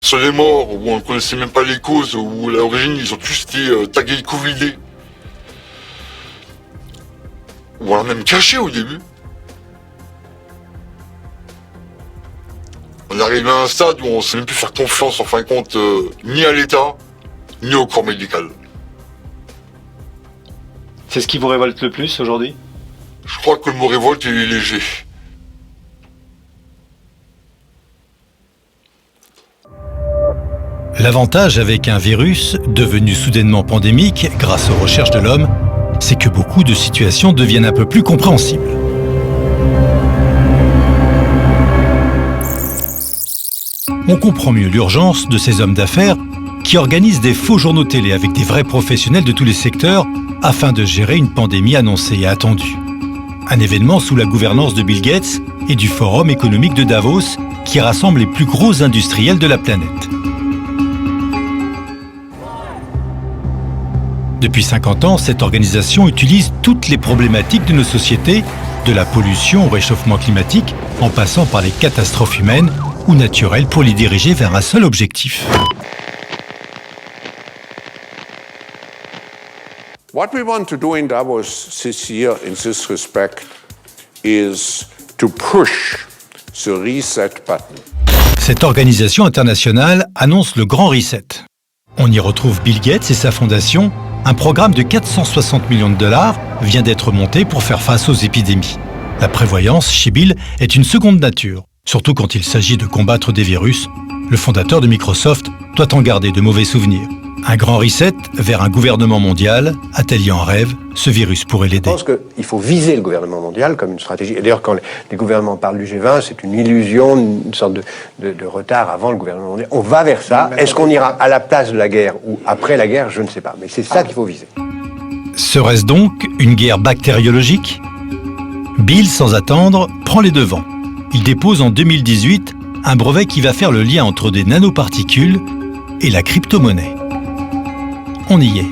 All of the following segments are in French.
Sur les morts, où on ne connaissait même pas les causes, où à l'origine ils ont tous été tagués Covidés. Ou on l'a même caché au début. On est arrivé à un stade où on ne sait même plus faire confiance en fin de compte ni à l'État, ni au corps médical. C'est ce qui vous révolte le plus aujourd'hui ? Je crois que le mot révolte il est léger. L'avantage avec un virus devenu soudainement pandémique grâce aux recherches de l'homme, c'est que beaucoup de situations deviennent un peu plus compréhensibles. On comprend mieux l'urgence de ces hommes d'affaires qui organisent des faux journaux télé avec des vrais professionnels de tous les secteurs afin de gérer une pandémie annoncée et attendue. Un événement sous la gouvernance de Bill Gates et du Forum économique de Davos qui rassemble les plus gros industriels de la planète. Depuis 50 ans, cette organisation utilise toutes les problématiques de nos sociétés, de la pollution au réchauffement climatique, en passant par les catastrophes humaines ou naturelles pour les diriger vers un seul objectif. What we want to do in Davos this year in this respect is to push the reset button. Cette organisation internationale annonce le Grand Reset. On y retrouve Bill Gates et sa fondation. Un programme de 460 millions de dollars vient d'être monté pour faire face aux épidémies. La prévoyance, chez Bill, est une seconde nature, surtout quand il s'agit de combattre des virus. Le fondateur de Microsoft doit en garder de mauvais souvenirs. Un grand reset vers un gouvernement mondial, atelier en rêve, ce virus pourrait l'aider. Je pense qu'il faut viser le gouvernement mondial comme une stratégie. Et d'ailleurs, quand les gouvernements parlent du G20, c'est une illusion, une sorte de retard avant le gouvernement mondial. On va vers ça. Est-ce qu'on ira à la place de la guerre ou après la guerre ? Je ne sais pas. Mais c'est ça qu'il faut viser. Serait-ce donc une guerre bactériologique ? Bill, sans attendre, prend les devants. Il dépose en 2018 un brevet qui va faire le lien entre des nanoparticules et la crypto-monnaie. On y est.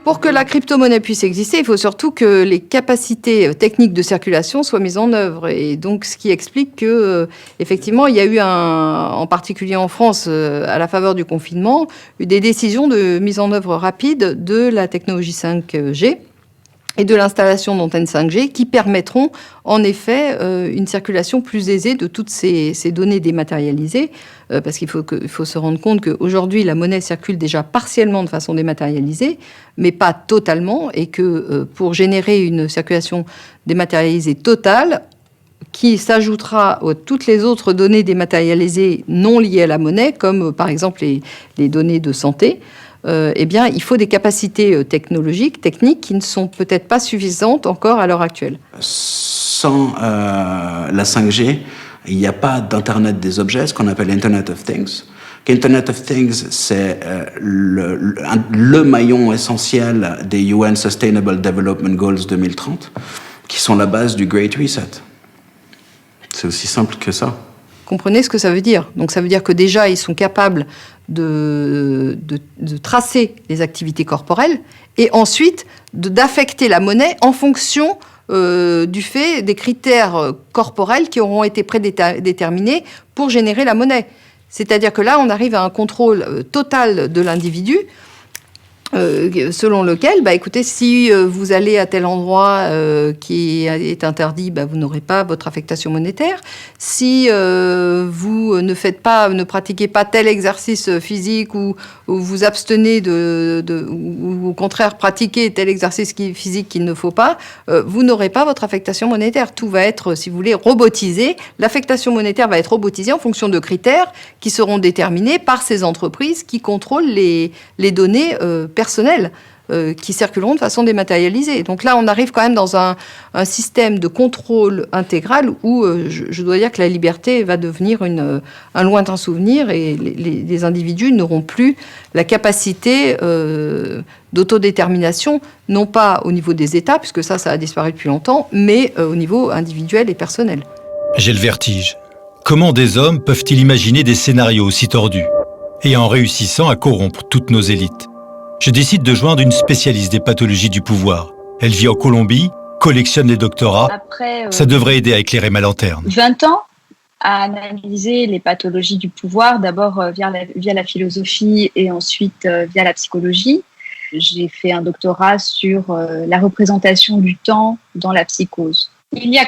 Pour que la crypto-monnaie puisse exister, il faut surtout que les capacités techniques de circulation soient mises en œuvre. Et donc, ce qui explique que, effectivement, il y a eu en particulier en France, à la faveur du confinement, des décisions de mise en œuvre rapide de la technologie 5G et de l'installation d'antennes 5G qui permettront en effet une circulation plus aisée de toutes ces données dématérialisées, parce qu'il faut se rendre compte qu'aujourd'hui la monnaie circule déjà partiellement de façon dématérialisée, mais pas totalement, et que pour générer une circulation dématérialisée totale, qui s'ajoutera à toutes les autres données dématérialisées non liées à la monnaie, comme par exemple les données de santé, eh bien, il faut des capacités technologiques, techniques, qui ne sont peut-être pas suffisantes encore à l'heure actuelle. Sans la 5G, il n'y a pas d'Internet des objets, ce qu'on appelle Internet of Things. Internet of Things, c'est le maillon essentiel des UN Sustainable Development Goals 2030, qui sont la base du Great Reset. C'est aussi simple que ça. Comprenez ce que ça veut dire. Donc ça veut dire que déjà, ils sont capables de tracer les activités corporelles et ensuite d'affecter la monnaie en fonction du fait des critères corporels qui auront été prédéterminés pour générer la monnaie. C'est-à-dire que là, on arrive à un contrôle total de l'individu, selon lequel, écoutez, si vous allez à tel endroit qui est interdit, vous n'aurez pas votre affectation monétaire. Si vous ne pratiquez pas tel exercice physique ou vous abstenez ou au contraire pratiquez tel exercice physique qu'il ne faut pas, vous n'aurez pas votre affectation monétaire. Tout va être, si vous voulez, robotisé. L'affectation monétaire va être robotisée en fonction de critères qui seront déterminés par ces entreprises qui contrôlent les données personnelles qui circuleront de façon dématérialisée. Donc là, on arrive quand même dans un système de contrôle intégral où je dois dire que la liberté va devenir un lointain souvenir et les individus n'auront plus la capacité d'autodétermination, non pas au niveau des États, puisque ça a disparu depuis longtemps, mais au niveau individuel et personnel. J'ai le vertige. Comment des hommes peuvent-ils imaginer des scénarios aussi tordus et en réussissant à corrompre toutes nos élites? Je décide de joindre une spécialiste des pathologies du pouvoir. Elle vit en Colombie, collectionne les doctorats. Après, ça devrait aider à éclairer ma lanterne. 20 ans à analyser les pathologies du pouvoir, d'abord via la philosophie et ensuite via la psychologie. J'ai fait un doctorat sur la représentation du temps dans la psychose. Il y a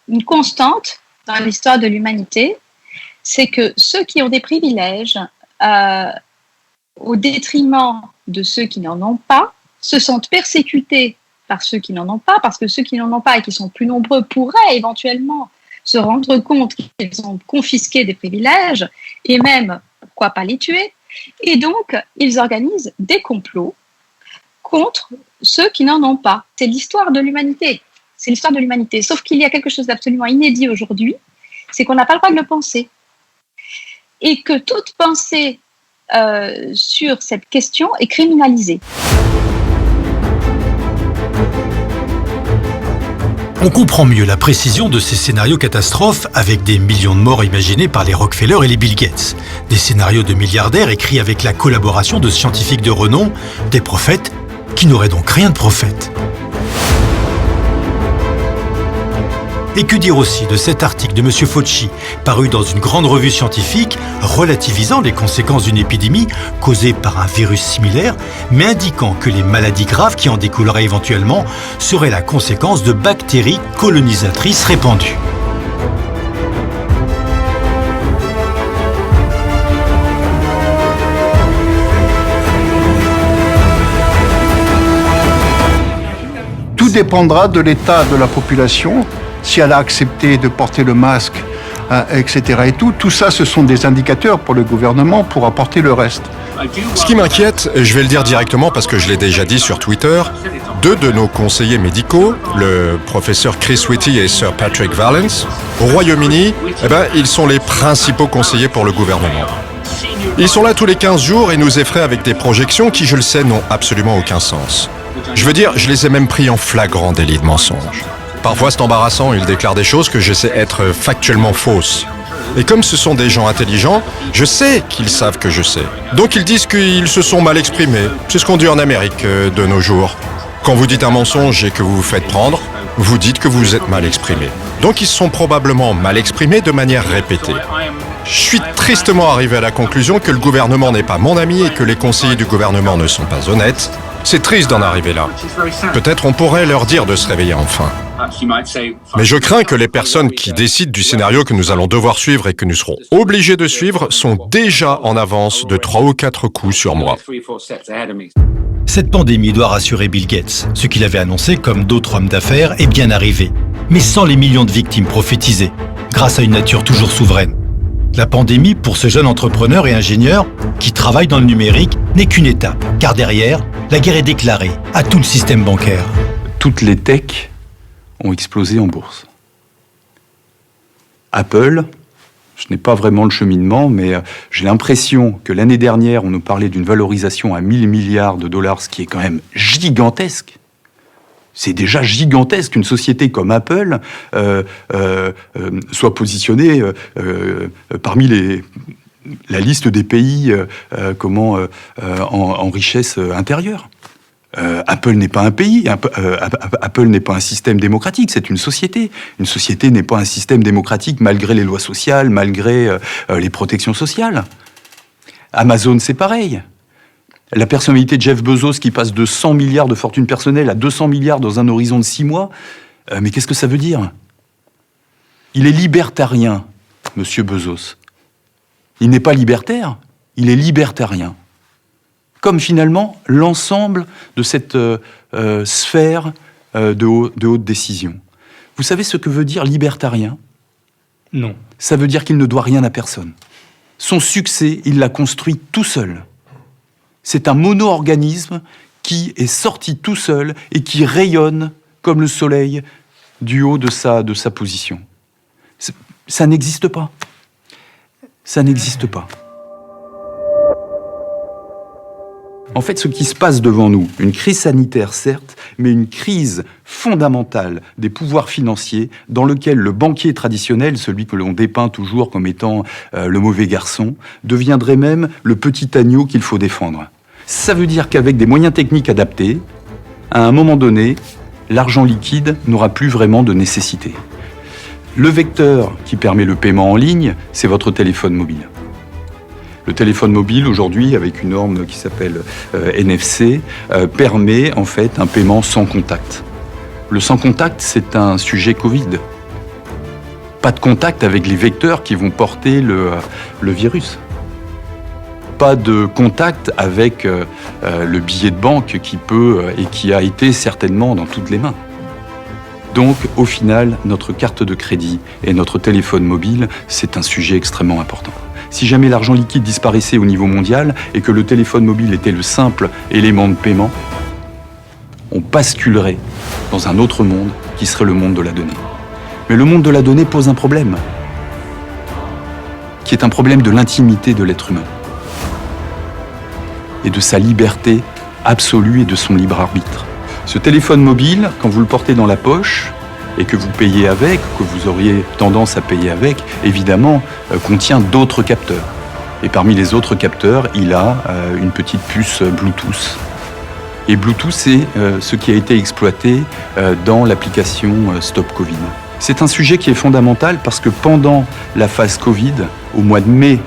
une constante dans l'histoire de l'humanité, c'est que ceux qui ont des privilèges, au détriment de ceux qui n'en ont pas, se sentent persécutés par ceux qui n'en ont pas, parce que ceux qui n'en ont pas et qui sont plus nombreux pourraient éventuellement se rendre compte qu'ils ont confisqué des privilèges et même, pourquoi pas les tuer. Et donc, ils organisent des complots contre ceux qui n'en ont pas. C'est l'histoire de l'humanité. C'est l'histoire de l'humanité. Sauf qu'il y a quelque chose d'absolument inédit aujourd'hui, c'est qu'on n'a pas le droit de le penser. Et que toute pensée sur cette question est criminalisée. On comprend mieux la précision de ces scénarios catastrophes avec des millions de morts imaginés par les Rockefeller et les Bill Gates. Des scénarios de milliardaires écrits avec la collaboration de scientifiques de renom, des prophètes qui n'auraient donc rien de prophètes. Et que dire aussi de cet article de M. Fauci, paru dans une grande revue scientifique, relativisant les conséquences d'une épidémie causée par un virus similaire, mais indiquant que les maladies graves qui en découleraient éventuellement seraient la conséquence de bactéries colonisatrices répandues. Tout dépendra de l'état de la population, si elle a accepté de porter le masque, etc. et tout. Tout ça, ce sont des indicateurs pour le gouvernement pour apporter le reste. Ce qui m'inquiète, je vais le dire directement parce que je l'ai déjà dit sur Twitter, 2 de nos conseillers médicaux, le professeur Chris Whitty et Sir Patrick Vallance, au Royaume-Uni, ils sont les principaux conseillers pour le gouvernement. Ils sont là tous les 15 jours et nous effraient avec des projections qui, je le sais, n'ont absolument aucun sens. Je veux dire, je les ai même pris en flagrant délit de mensonge. Parfois, c'est embarrassant, ils déclarent des choses que je sais être factuellement fausses. Et comme ce sont des gens intelligents, je sais qu'ils savent que je sais. Donc ils disent qu'ils se sont mal exprimés. C'est ce qu'on dit en Amérique de nos jours. Quand vous dites un mensonge et que vous vous faites prendre, vous dites que vous êtes mal exprimé. Donc ils se sont probablement mal exprimés de manière répétée. Je suis tristement arrivé à la conclusion que le gouvernement n'est pas mon ami et que les conseillers du gouvernement ne sont pas honnêtes. C'est triste d'en arriver là. Peut-être on pourrait leur dire de se réveiller enfin. Mais je crains que les personnes qui décident du scénario que nous allons devoir suivre et que nous serons obligés de suivre sont déjà en avance de 3 ou 4 coups sur moi. Cette pandémie doit rassurer Bill Gates. Ce qu'il avait annoncé, comme d'autres hommes d'affaires, est bien arrivé. Mais sans les millions de victimes prophétisées, grâce à une nature toujours souveraine. La pandémie, pour ce jeune entrepreneur et ingénieur qui travaille dans le numérique, n'est qu'une étape. Car derrière, la guerre est déclarée à tout le système bancaire. Toutes les techs ont explosé en bourse. Apple, je n'ai pas vraiment le cheminement, mais j'ai l'impression que l'année dernière, on nous parlait d'une valorisation à 1000 milliards de dollars, ce qui est quand même gigantesque. C'est déjà gigantesque qu'une société comme Apple soit positionnée parmi la liste des pays en richesse intérieure. Apple n'est pas un pays, Apple n'est pas un système démocratique, c'est une société. Une société n'est pas un système démocratique malgré les lois sociales, malgré les protections sociales. Amazon, c'est pareil. La personnalité de Jeff Bezos qui passe de 100 milliards de fortune personnelle à 200 milliards dans un horizon de 6 mois, mais qu'est-ce que ça veut dire? Il est libertarien, monsieur Bezos. Il n'est pas libertaire, il est libertarien. Comme finalement l'ensemble de cette sphère de haute décision. Vous savez ce que veut dire libertarien? Non. Ça veut dire qu'il ne doit rien à personne. Son succès, il l'a construit tout seul. C'est un mono-organisme qui est sorti tout seul et qui rayonne comme le soleil du haut de sa position. Ça n'existe pas. Ça n'existe pas. En fait, ce qui se passe devant nous, une crise sanitaire certes, mais une crise fondamentale des pouvoirs financiers dans lequel le banquier traditionnel, celui que l'on dépeint toujours comme étant le mauvais garçon, deviendrait même le petit agneau qu'il faut défendre. Ça veut dire qu'avec des moyens techniques adaptés, à un moment donné, l'argent liquide n'aura plus vraiment de nécessité. Le vecteur qui permet le paiement en ligne, c'est votre téléphone mobile. Le téléphone mobile, aujourd'hui, avec une norme qui s'appelle NFC, permet en fait un paiement sans contact. Le sans contact, c'est un sujet Covid. Pas de contact avec les vecteurs qui vont porter le virus. Pas de contact avec le billet de banque qui peut et qui a été certainement dans toutes les mains. Donc, au final, notre carte de crédit et notre téléphone mobile, c'est un sujet extrêmement important. Si jamais l'argent liquide disparaissait au niveau mondial et que le téléphone mobile était le simple élément de paiement, on basculerait dans un autre monde qui serait le monde de la donnée. Mais le monde de la donnée pose un problème, qui est un problème de l'intimité de l'être humain et de sa liberté absolue et de son libre arbitre. Ce téléphone mobile, quand vous le portez dans la poche et que vous payez avec, que vous auriez tendance à payer avec, évidemment, contient d'autres capteurs. Et parmi les autres capteurs, il a une petite puce Bluetooth. Et Bluetooth, c'est ce qui a été exploité dans l'application Stop Covid. C'est un sujet qui est fondamental parce que pendant la phase Covid, au mois de mai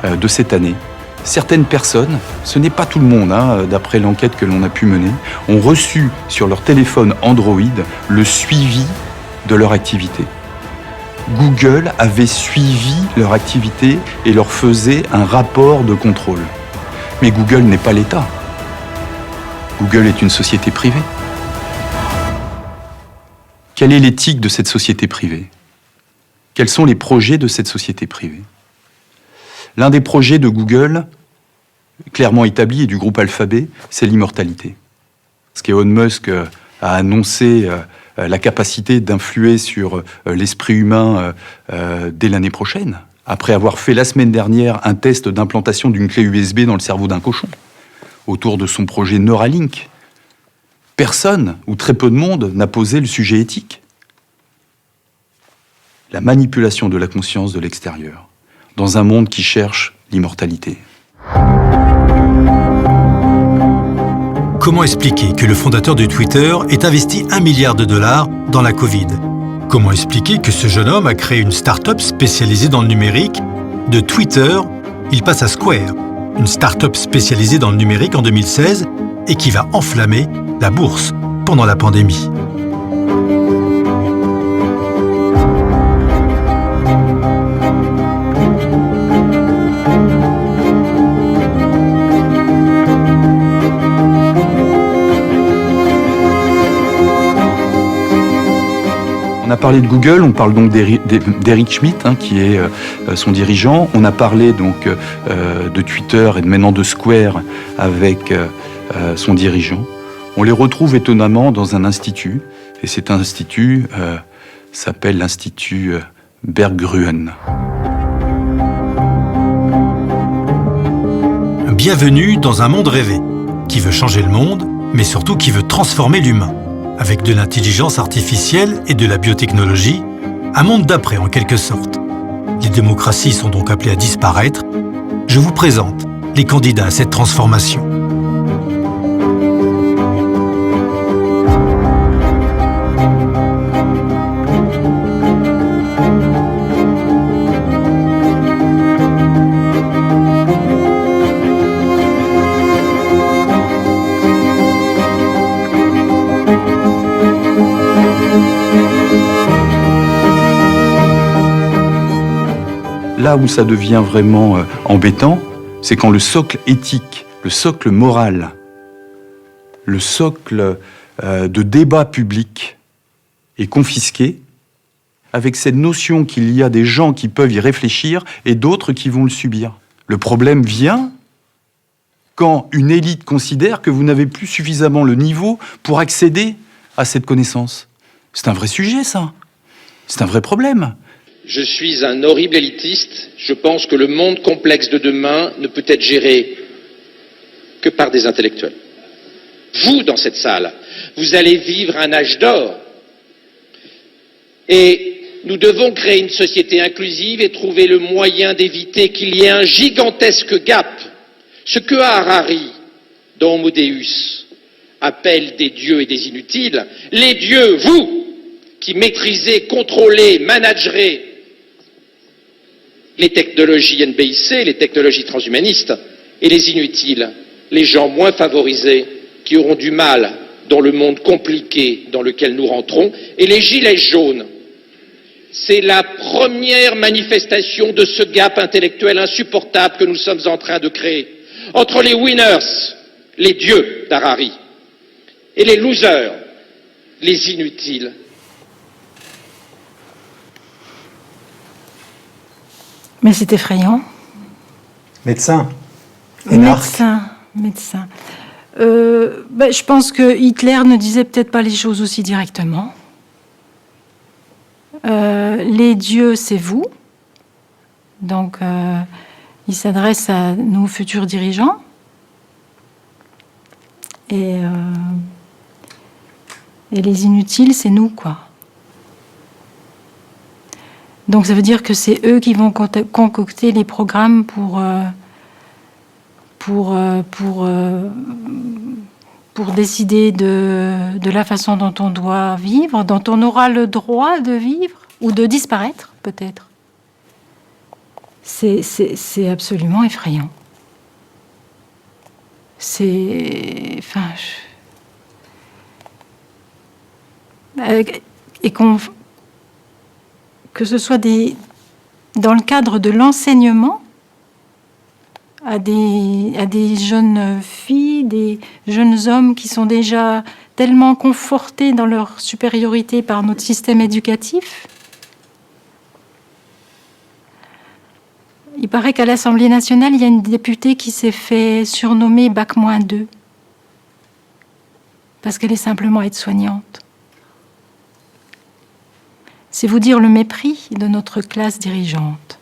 de cette année, certaines personnes, ce n'est pas tout le monde, d'après l'enquête que l'on a pu mener, ont reçu sur leur téléphone Android le suivi de leur activité. Google avait suivi leur activité et leur faisait un rapport de contrôle. Mais Google n'est pas l'État. Google est une société privée. Quelle est l'éthique de cette société privée ? Quels sont les projets de cette société privée ? L'un des projets de Google, clairement établi, et du groupe Alphabet, c'est l'immortalité. Parce qu'Elon Musk a annoncé la capacité d'influer sur l'esprit humain dès l'année prochaine, après avoir fait la semaine dernière un test d'implantation d'une clé USB dans le cerveau d'un cochon, autour de son projet Neuralink. Personne, ou très peu de monde, n'a posé le sujet éthique. La manipulation de la conscience de l'extérieur, dans un monde qui cherche l'immortalité. Comment expliquer que le fondateur de Twitter ait investi $1 milliard dans la Covid ? Comment expliquer que ce jeune homme a créé une start-up spécialisée dans le numérique ? De Twitter, il passe à Square, une start-up spécialisée dans le numérique en 2016 et qui va enflammer la bourse pendant la pandémie. On a parlé de Google, on parle donc d'Eric Schmidt, qui est son dirigeant. On a parlé donc de Twitter et maintenant de Square avec son dirigeant. On les retrouve étonnamment dans un institut, et cet institut s'appelle l'Institut Berggruen. Bienvenue dans un monde rêvé, qui veut changer le monde, mais surtout qui veut transformer l'humain. Avec de l'intelligence artificielle et de la biotechnologie, un monde d'après en quelque sorte. Les démocraties sont donc appelées à disparaître. Je vous présente les candidats à cette transformation. Là où ça devient vraiment embêtant, c'est quand le socle éthique, le socle moral, le socle de débat public est confisqué, avec cette notion qu'il y a des gens qui peuvent y réfléchir et d'autres qui vont le subir. Le problème vient quand une élite considère que vous n'avez plus suffisamment le niveau pour accéder à cette connaissance. C'est un vrai sujet, ça. C'est un vrai problème. Je suis un horrible élitiste. Je pense que le monde complexe de demain ne peut être géré que par des intellectuels. Vous, dans cette salle, vous allez vivre un âge d'or. Et nous devons créer une société inclusive et trouver le moyen d'éviter qu'il y ait un gigantesque gap. Ce que Harari, dans Homo Deus, appelle des dieux et des inutiles, les dieux, vous, qui maîtrisez, contrôlez, managerez les technologies NBIC, les technologies transhumanistes, et les inutiles, les gens moins favorisés, qui auront du mal dans le monde compliqué dans lequel nous rentrons, et les gilets jaunes. C'est la première manifestation de ce gap intellectuel insupportable que nous sommes en train de créer entre les winners, les dieux d'Harari, et les losers, les inutiles. Mais c'est effrayant. Médecin. Médecin. Je pense que Hitler ne disait peut-être pas les choses aussi directement. Les dieux, c'est vous. Donc, il s'adresse à nos futurs dirigeants. Et les inutiles, c'est nous, quoi. Donc, ça veut dire que c'est eux qui vont concocter les programmes pour décider de la façon dont on doit vivre, dont on aura le droit de vivre ou de disparaître, peut-être. C'est absolument effrayant. Que ce soit dans le cadre de l'enseignement à des jeunes filles, des jeunes hommes qui sont déjà tellement confortés dans leur supériorité par notre système éducatif. Il paraît qu'à l'Assemblée nationale, il y a une députée qui s'est fait surnommer Bac-2 parce qu'elle est simplement aide-soignante. C'est vous dire le mépris de notre classe dirigeante.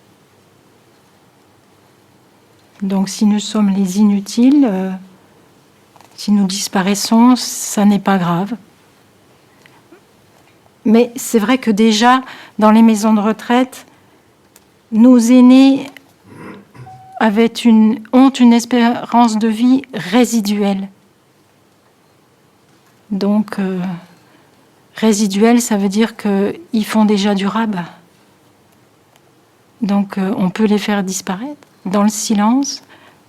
Donc si nous sommes les inutiles, si nous disparaissons, ça n'est pas grave. Mais c'est vrai que déjà, dans les maisons de retraite, nos aînés ont une espérance de vie résiduelle. Donc, résiduelle, ça veut dire qu'ils font déjà du rabat. Donc, on peut les faire disparaître dans le silence,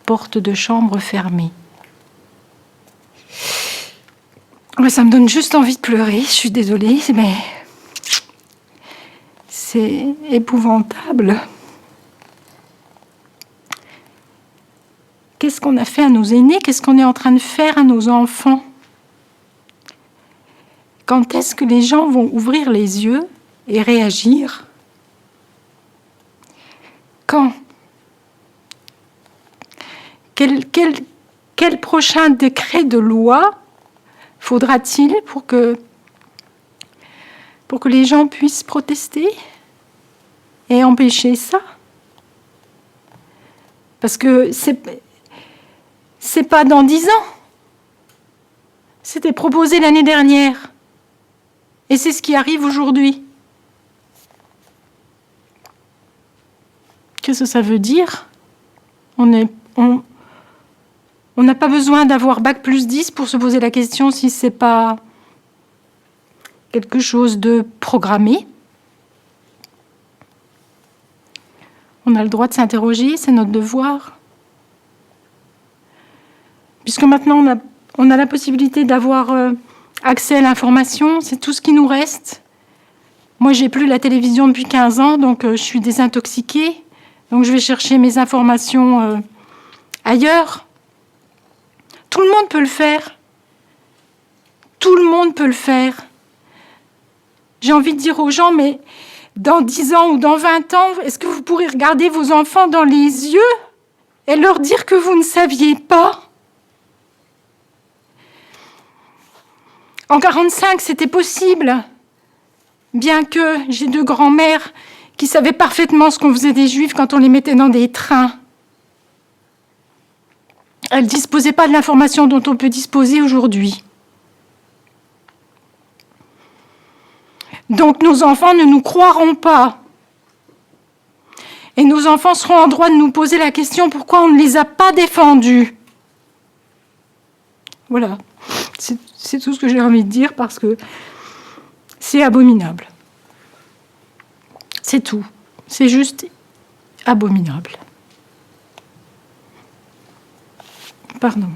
porte de chambre fermée. Ouais, ça me donne juste envie de pleurer, je suis désolée, mais c'est épouvantable. Qu'est-ce qu'on a fait à nos aînés? Qu'est-ce qu'on est en train de faire à nos enfants? Quand est-ce que les gens vont ouvrir les yeux et réagir? Quand? Quel prochain décret de loi faudra-t-il pour que les gens puissent protester et empêcher ça? Parce que c'est pas dans 10 ans. C'était proposé l'année dernière. Et c'est ce qui arrive aujourd'hui. Qu'est-ce que ça veut dire? On n'a pas besoin d'avoir Bac+10 pour se poser la question si c'est pas quelque chose de programmé. On a le droit de s'interroger, c'est notre devoir. Puisque maintenant on a la possibilité d'avoir accès à l'information, c'est tout ce qui nous reste. Moi, j'ai plus la télévision depuis 15 ans, donc je suis désintoxiquée. Donc je vais chercher mes informations ailleurs. Tout le monde peut le faire. Tout le monde peut le faire. J'ai envie de dire aux gens, mais dans 10 ans ou dans 20 ans, est-ce que vous pourrez regarder vos enfants dans les yeux et leur dire que vous ne saviez pas En 1945, c'était possible, bien que j'ai 2 grands-mères qui savaient parfaitement ce qu'on faisait des Juifs quand on les mettait dans des trains. Elles ne disposaient pas de l'information dont on peut disposer aujourd'hui. Donc nos enfants ne nous croiront pas. Et nos enfants seront en droit de nous poser la question pourquoi on ne les a pas défendus. Voilà, c'est tout ce que j'ai envie de dire parce que c'est abominable. C'est tout. C'est juste abominable. Pardon.